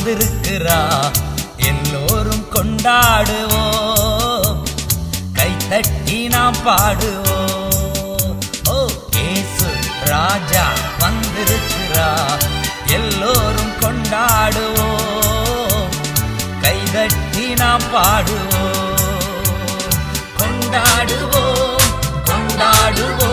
வந்திருக்கிறா. எல்லோரும் கொண்டாடுவோம், கைத்தட்டி நாம் பாடுவோம். ஓ இயேசு ராஜா வந்திருக்கிறா. எல்லோரும் கொண்டாடுவோம், கைதட்டி நாம் பாடுவோம். கொண்டாடுவோம் கொண்டாடுவோம்